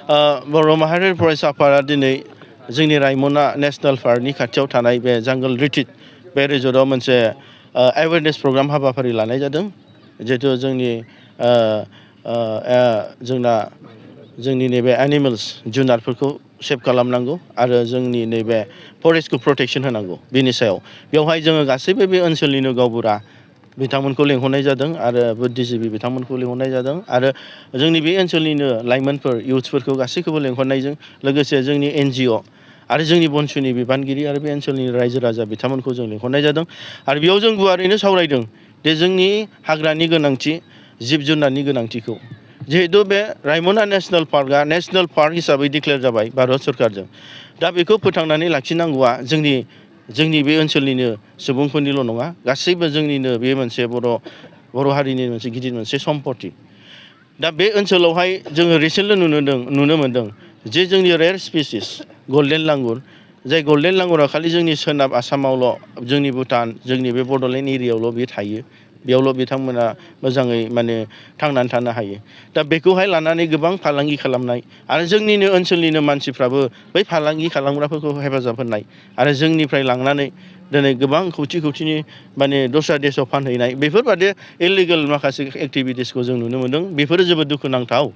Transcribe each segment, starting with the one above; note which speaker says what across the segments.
Speaker 1: बर' माहारियारि फरायसा आफादा दिनै जोंनि रायमना नेशनेल पार्कनि खाथियाव थानाय बे जांगल रिट्रिट बे रिजर्टआव मोनसे एवेयारनेस प्रग्राम हाबाफारि लानाय जादों। जिहेतु जोंनि नैबे एनिमेल्स जुनारफोरखौ सेभ खालामनांगौ आरो जोंनि नैबे फरेस्टखौ प्रटेक्सन होनांगौ बेनि सायाव बेवहाय जोङो गासैबो बे ओनसोलनिनो गावबुरा बिथांमोनखौ लेंहरनाय जादों आरो बुद्धिजिबि बिथांमोनखौ लेंहरनाय जादों आरो जोंनि बे ओनसोलनिनो लाइमोनफोर इउथ्सफोरखौ गासैखौबो लेंहरनायजों लोगोसे जोंनि NGO आरो जोंनि BoNSUनि बिबानगिरि आरो बे ओनसोलनि रायजो राजा बिथांमोनखौ जों लेंहरनाय जादों आरो बेयाव जों गुवारैनो सावरायदों दे जोंनि हाग्रानि गोनांथि जिब जुनारनि गोनांथिखौ जिहेतु बे रायमना नेशनेल पार्कआ नेशनेल पार्क हिसाबै डिक्लेयार जाबाय भारत सरकारजों दा बेखौ फोथांनानै लाखिनांगौआ जोंनि बे ओनसोलनिनो सुबुंफोरनिल' नङा गासैबो जोंनिनो बे मोनसे बर' हारिनि मोनसे गिदिर मोनसे सम्पति दा बे ओनसोलावहाय जोङो रिसेन्टलि नुनो मोन्दों जे जोंनि रेयार स्पिसिस गल्डेन लांगुर जाय गल्डेन लांगुरा खालि जोंनि सोनाब आसामावल' जोंनि भुटान जोंनि बे बड'लेण्ड एरियायावल' बे थायो बेयावल' बिथांमोना मोजाङै थांनानै थानो हायो दा बेखौहाय लानानै गोबां फालांगि खालामनाय आरो जोंनिनो ओनसोलनिनो मानसिफ्राबो बै फालांगि खालामग्राफोरखौ हेफाजाब होनाय आरो जोंनिफ्राय लांनानै दिनै गोबां खौथिनि दस्रा देशाव फानहैनाय बेफोरबादि इलिगेल माखासे एक्टिभिटिसखौ जों नुनो मोन्दों बेफोरो जोबोद दुखुनांथाव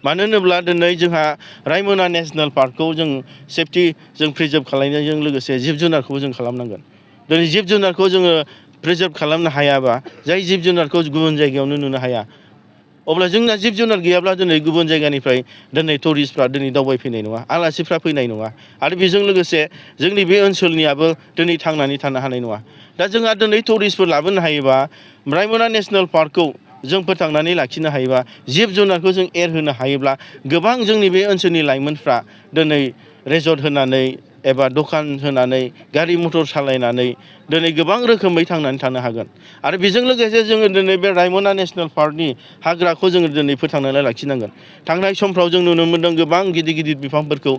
Speaker 1: मानो होनोब्ला दिनै जोंहा रायमना नेशनेल पार्कखौ जों सेफटि जों प्रिजार्भ खालामनायजों लोगोसे जिब जुनारखौबो जों खालामनांगोन दिनै जिब जुनारखौ जोङो प्रिजार्भ खालामनो हायाबा जाय जिब जुनारखौ गुबुन जायगायावनो नुनो हाया अब्ला जोंना जिब जुनार गैयाब्ला दिनै गुबुन जायगानिफ्राय दिनै टुरिस्टफ्रा दिनै दावबायफैनाय नङा आलासिफ्रा फैनाय नङा आरो बेजों लोगोसे जोंनि बे ओनसोलनियाबो दिनै थांनानै थानो हानाय नङा दा जोंहा दिनै टुरिस्टफोर लाबोनो हायोबा रायमना नेशनेल पार्कखौ जों फोथांनानै लाखिनो हायोबा जिब जुनारखौ जों एरहोनो हायोब्ला गोबां जोंनि बे ओनसोलनि लाइमोनफ्रा दिनै रेजर्ट होनानै एबा दखान होनानै गारि मटर सालायनानै दिनै गोबां रोखोमै थांनानै थानो हागोन आरो बेजों लोगोसे जोङो दिनै बे रायमना नेशनेल पार्कनि हाग्राखौ जोङो दिनै फोथांनानै लाखिनांगोन थांनाय समफ्राव जों नुनो मोन्दों गोबां गिदिर बिफांफोरखौ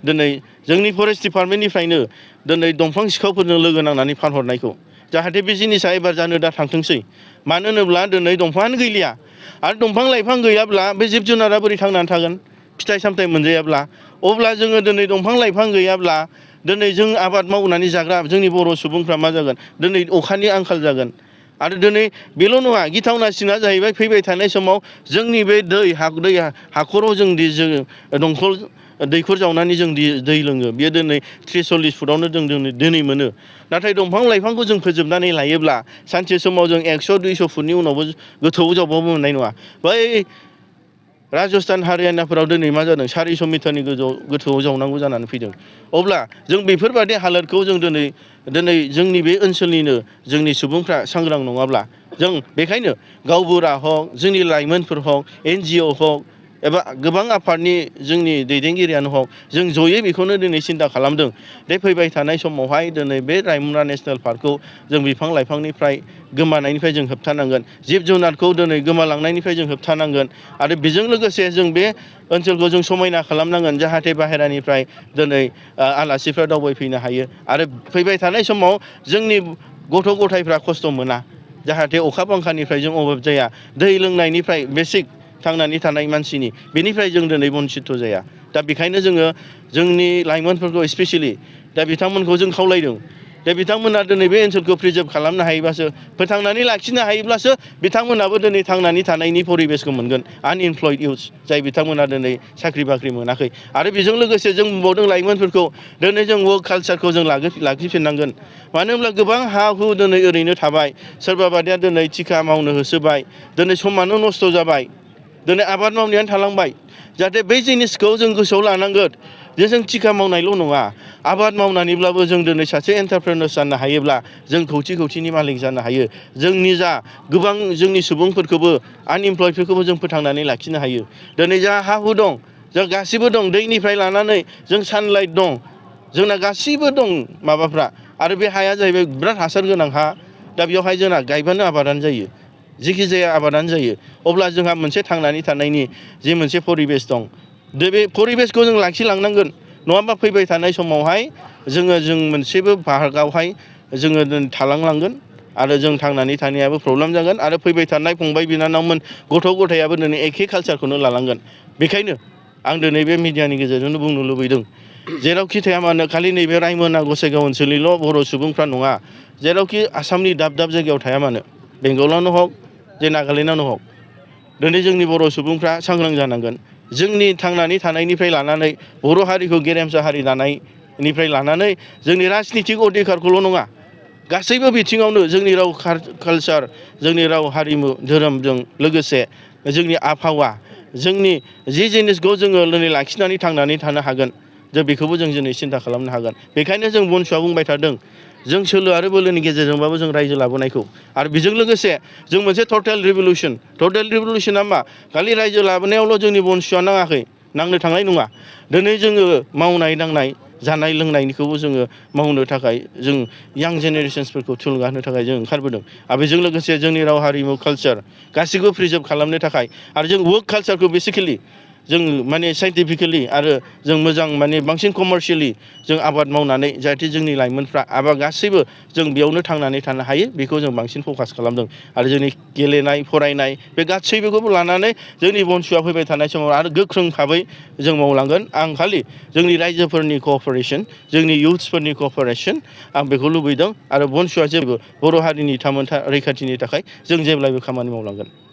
Speaker 1: दिनै जोंनि फरेस्ट डिपार्टमेन्टनिफ्रायनो दिनै दंफां सिखावफोरजों लोगो नांनानै फानहरनायखौ जाहाथे बे जिनिसा एबार जानो दा थांथोंसै मानो होनोब्ला दिनै दंफाङानो गैलिया आरो दंफां लाइफां गैयाब्ला बे जिब जुनारा बोरै थांनानै थागोन फिथाइ सामथाइ मोनजायाब्ला अब्ला जोङो दिनै दंफां लाइफां गैयाब्ला दिनै जों आबाद मावनानै जाग्रा जोंनि बर' सुबुंफ्रा मा जागोन दिनै अखानि आंखाल जागोन आरो दिनै बेल' नङा गिथावनासिना जाहैबाय फैबाय थानाय समाव जोंनि बे हाखराव जों दंखल दैखर जावनानै जों दै लोङो बेयो दिनै 30-40 फुटावनो जों दिनै मोनो नाथाय दंफां लाइफांखौ जों फोजोबनानै लायोब्ला सानसे समाव जों 100-200 फुटनि उनावबो गोथौआव जावबाबो मोननाय नङा बै राजस्थान हारियानाफोराव दिनै मा जादों 400 मिटारनि गोथौआव जावनांगौ जानानै फैदों अब्ला जों बेफोरबादि हालोदखौ जों दिनै जोंनि बे ओनसोलनिनो जोंनि सुबुंफ्रा सांग्रां नङाब्ला जों बेखायनो गावबुरा हक जोंनि लाइमोनफोर हक NGO हक एबा गोबां आफादनि जोंनि दैदेनगिरियानो हक जों जयै बेखौनो दिनै सिन्था खालामदों बे फैबाय थानाय समावहाय दिनै बे रायमना नेशनेल पार्कखौ जों बिफां लाइफांनिफ्राय गोमानायनिफ्राय जों होबथानांगोन जिब जुनारखौ दिनै गोमालांनायनिफ्राय जों होबथानांगोन आरो बेजों लोगोसे जों बे ओनसोलखौ जों समायना खालामनांगोन जाहाथे बाहेरानिफ्राय दिनै आलासिफ्रा दावबायफैनो हायो आरो फैबाय थानाय समाव जोंनि गथ' गथायफ्रा खस्थ' मोना जाहाथे अखा बांखानिफ्राय जों अभाब जाया दै लोंनायनिफ्राय बेसिक थांनानै थानाय मानसिनि बेनिफ्राय जों दिनै बन्सित जाया दा बेखायनो जोङो जोंनि लाइमोनफोरखौ स्पेसियेलि दा बिथांमोनखौ जों खावलायदों दा बिथांमोना दिनै बे ओनसोलखौ प्रिजार्भ खालामनो हायोबासो फोथांनानै लाखिनो हायोब्लासो बिथांमोनाबो दिनै थांनानै थानायनि परिबेसखौ मोनगोन आनइमप्लयड इउथ्स जाय बिथांमोना दिनै साख्रि बाख्रि मोनाखै आरो बेजों लोगोसे जों नुबावदों लाइमोनफोरखौ दिनै जों वर्क कालसारखौ जों लाखिफिननांगोन मानो होनब्ला गोबां हा हु दिनै ओरैनो थाबाय सोरबा बादिया दिनै थिखा मावनो होसोबाय दिनै समानो नस्थ' जाबाय दिनै आबाद मावनायानो थालांबाय जाहाथे बै जिनिसखौ जों गोसोआव लानांगोन जे जों थिखा मावनायल' नङा आबाद मावनानैब्लाबो जों दिनै सासे एन्टारप्रेनर जानो हायोब्ला जों खौथिनि मालिक जानो हायो जोंनि जा गोबां जोंनि सुबुंफोरखौबो आनइमप्लयडफोरखौबो जों फोथांनानै लाखिनो हायो दिनै जा हा हु दं जों गासिबो दं दैनिफ्राय लानानै जों सानलाइट दं जोंना गासिबो दं माबाफ्रा आरो बे हाया जाहैबाय बिराद हासार गोनां हा दा बेवहाय जोंना गायबानो आबादानो जायो जिखि जाया आबादानो जायो अब्ला जोंहा मोनसे थांनानै थानायनि जे मोनसे परिबेस दं बे परिबेसखौ जों लाखिलांनांगोन नङाबा फैबाय थानाय समावहाय जों मोनसेबो भागआवहाय जोङो थालांनांगोन आरो जों थांनानै थानायाबो प्रब्लेम जागोन आरो फैबाय थानाय फंबाय बिनानावमोन गथ' गथायाबो दिनै एखे कालसारखौनो लालांगोन बेखायनो आं दिनै बे मिडियानि गेजेरजोंनो बुंनो लुबैदों जेरावखि थाया मानो खालि नैबे रायमना गसाइगाव ओनसोलनिल' बर' सुबुंफ्रा नङा जेरावखि आसामनि दाब दाब जायगायाव थाया मानो बेंगलावनो हक जे नागालेण्डआवनो हक दिनै जोंनि बर' सुबुंफ्रा सांग्रां जानांगोन जोंनि थांनानै थानायनिफ्राय लानानै बर' हारिखौ गेरेमसा हारि दानायनिफ्राय लानानै जोंनि राजनितिक अधिकारखौल' नङा गासैबो बिथिङावनो जोंनि राव कालचार जोंनि राव हारिमु धोरोमजों लोगोसे जोंनि आबहावा जोंनि जि जिनिसखौ जोङो दिनै लाखिनानै थांनानै थानो हागोन जों बेखौबो जों दिनै सिन्था खालामनो हागोन बेखायनो जों BoNSUआ बुंबाय थादों जों सोलो आरो बोलोनि गेजेरजोंबाबो जों रायजो लाबोनायखौ आरो बेजों लोगोसे जों मोनसे टटेल रिभलिउसना मा खालि रायजो लाबोनायावल' जोंनि BoNSUआ नाङाखै नांनो थांनाय नङा दिनै जोङो मावनाय दांनाय जानाय लोंनायनिखौबो जोङो मावनो थाखाय जों यां जेनेरेसन्सफोरखौ थुलुंगा होनो थाखाय जों ओंखारबोदों आरो बेजों लोगोसे जोंनि राव हारिमु कालचार गासैखौबो प्रिजार्भ खालामनो थाखाय आरो जों वर्क कालचारखौ बेसिकेलि जों माने साइन्टिफिकेलि आरो जों मोजां माने बांसिन कमार्शियेलि जों आबाद मावनानै जाहाथे जोंनि लाइमोनफ्रा आबाद गासैबो जों बेयावनो थांनानै थानो हायो बेखौ जों बांसिन फकास खालामदों आरो जोंनि गेलेनाय फरायनाय बे गासैबोखौबो लानानै जोंनि BoNSUआ फैबाय थानाय समाव आरो गोख्रों भाबै जों मावलांगोन आं खालि जोंनि रायजोफोरनि क'अपारेसन जोंनि इयुथ्सफोरनि क'अपारेसन आं बेखौ लुबैदों आरो BoNSUआ जेबो बर' हारिनि थामोनथा रैखाथिनि थाखाय जों जेब्लायबो खामानि मावलांगोन